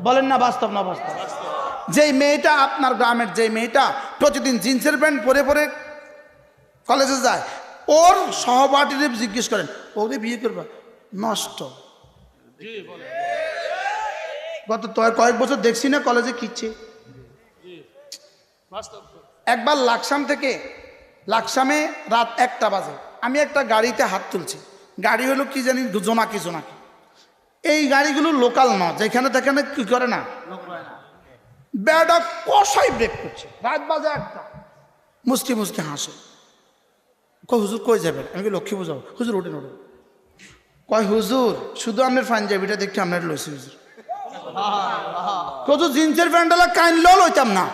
বলেন না বাস্তব না বাস্তব? যেই মেয়েটা আপনার গ্রামের, যেই মেয়েটা প্রতিদিন জিন্সের প্যান্ট পরে পরে কলেজে যায়, ওর সহপাঠীরা জিজ্ঞেস করেন ওকে বিয়ে করবা, নষ্ট। গত কয়েক বছর দেখছি না কলেজে কিচ্ছে। একবার লাকসামে রাত 1টা বাজে আমি একটা গাড়িতে হাত তুলছি। গাড়ি হলো কি জানি জোনাকি। এই গাড়িগুলো লোকাল না, যেখানে তেখানে কি করে না, বেটা কষাই ব্রেক করছে। রাত বাজে 1টা, মুসকি হাসে। কয় হুজুর কই যাবেন? আমি লক্ষ্মী বুঝাবো। হুজুর ওঠেন। কয় হুজুর শুধু আপনার পাঞ্জাবিটা দেখে আপনার লইছি হুজুর। কত জিন্সের প্যান্টলা কাইনলেও লইতাম না,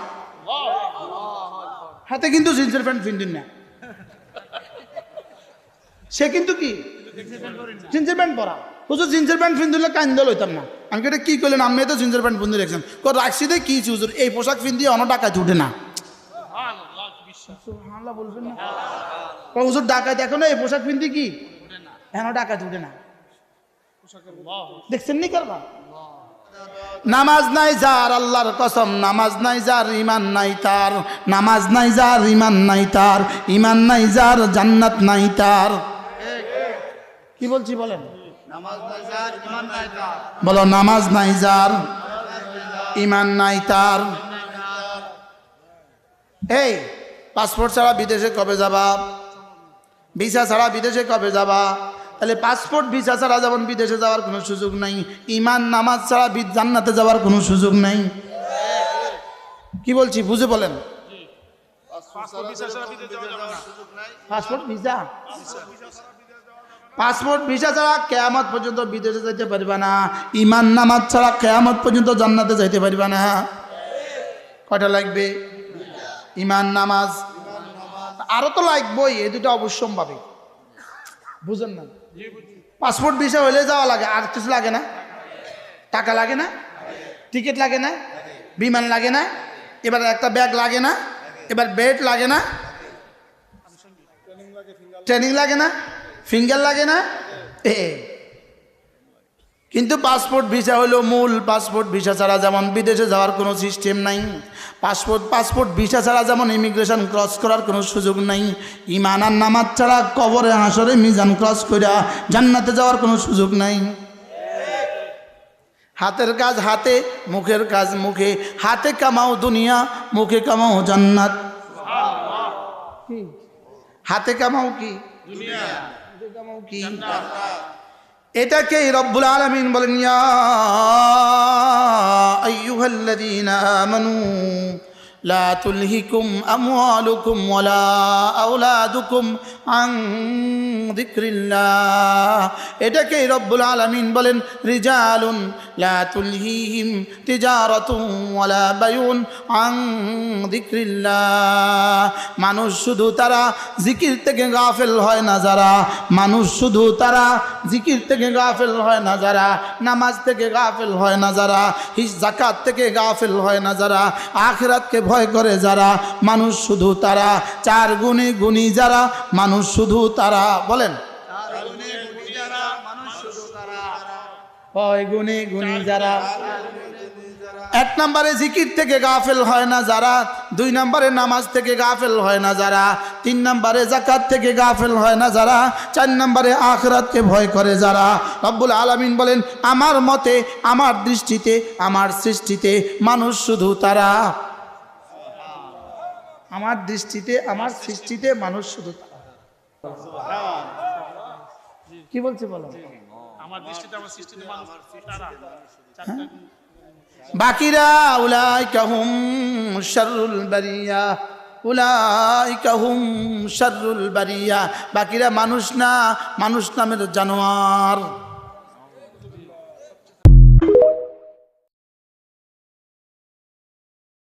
হাতে কিন্তু জিন্সের প্যান্ট পিন্দিন না। সে কিন্তু কি জিন্সের প্যান্ট পরা। হুজুর জিন্সের প্যান্ট পিন্দিলে কাইনলেও লইতাম না। আমি এটা কি করলেন? আমি তো জিন্সের প্যান্ট পিন্দি রেখেছেন। রাখছি দে কি হুজুর, এই পোশাক পিন্দি অন্য ডাকাইতে উঠে না। বলবেন না হুজুর ডাকাইতে এখন এই পোশাক পিন্দি কি এখনো ডাকাইতে উঠে না। দেখছেন নি কারবা? নামাজ নাই যার, আল্লাহর কসম নামাজ নাই যার, ইমান নাই তার। নামাজ নাই যার, ইমান নাই তার। ইমান নাই যার, জান্নাত নাই তার। কি বলছি বলেন? বলো নামাজ নাই যার, ইমান নাই তার। এই পাসপোর্ট ছাড়া বিদেশে কবে যাবা? ভিসা ছাড়া বিদেশে কবে যাবা? তাহলে পাসপোর্ট ভিসা ছাড়া যেমন বিদেশে যাওয়ার কোনো সুযোগ নাই, ইমান নামাজ ছাড়া জান্নাতে যাওয়ার কোনো সুযোগ নাই। কি বলছি বুঝে বলেন? পাসপোর্ট ভিসা ছাড়া কিয়ামত পর্যন্ত বিদেশে যাইতে পারবা না। ইমান নামাজ ছাড়া কিয়ামত পর্যন্ত জান্নাতে যাইতে পারবা না। কয়টা লাগবে? ইমান নামাজ আরো তো লাগবেই। এই দুটো অবশ্যম্ভাবী, বুঝেন না? পাসপোর্ট ভিসা হইলে যাওয়া লাগে, আর কিছু লাগে না। টাকা লাগে না, টিকিট লাগে না, বিমান লাগে না, এবার একটা ব্যাগ লাগে না, এবার বেড লাগে না, ট্রেনিং লাগে না, ফিঙ্গার লাগে না। কিন্তু পাসপোর্ট ভিসা হলো মূল। পাসপোর্ট ভিসা ছাড়া যেমন বিদেশে যাওয়ার কোনো সিস্টেম নাই, পাসপোর্ট ভিসা ছাড়া যেমন ইমিগ্রেশন ক্রস করার কোনো সুযোগ নাই, ইমান আর নামাজ ছাড়া কবরে হাসরে মিজান ক্রস কইরা জান্নাতে যাওয়ার কোনো সুযোগ নাই। হাতের কাজ হাতে, মুখের কাজ মুখে। হাতে কামাও দুনিয়া, মুখে কামাও জান্নাত। হাতে কামাও কি দুনিয়া, মুখে কামাও কি জান্নাত। এটাকে রব্বুল আলামিন বলেন, ইয়া আইয়ুহাল্লাযীনা আমানু লা তুলহিকুম আমওয়ালুকুম ওয়ালা আওলাদুকুম আন যিকরিল্লাহ। এটাকে রব্বুল আলামিন বলেন, রিজালুন লা তুলহিহিম তিজারাতুন ওয়ালা বায়ুন আন যিকরিল্লাহ। মানুষ শুধু তারা জিকির থেকে গাফেল হয় না যারা, মানুষ শুধু তারা জিকির থেকে গাফেল হয় না যারা, নামাজ থেকে গাফেল হয় না যারা, যাকাত থেকে গাফেল হয় না যারা, আখিরাতকে ভয় করে যারা, মানুষ শুধু তারা। 4 গুণে গুণী যারা, মানুষ শুধু তারা। বলেন 4 গুণে গুণী যারা। 1 নম্বরে জিকির থেকে গাফেল হয় না যারা, 2 নম্বরে নামাজ থেকে গাফেল হয় না যারা, 3 নম্বরে যাকাত থেকে গাফেল হয় না যারা, 4 নম্বরে আখিরাতকে ভয় করে যারা। রব্বুল আলামিন বলেন, আমার মতে, আমার দৃষ্টিতে, আমার সৃষ্টিতে মানুষ শুধু তারা। আমার দৃষ্টিতে, আমার সৃষ্টিতে মানুষ শুধু তারা। কি বলছে বলো? আমার দৃষ্টিতে, আমার সৃষ্টিতে মানুষ তারা। বাকিরা উলাইকা হুম শাররুল বারিয়া, উলাইকা হুম শাররুল বারিয়া। বাকিরা মানুষ না, মানুষ নামের জানোয়ার।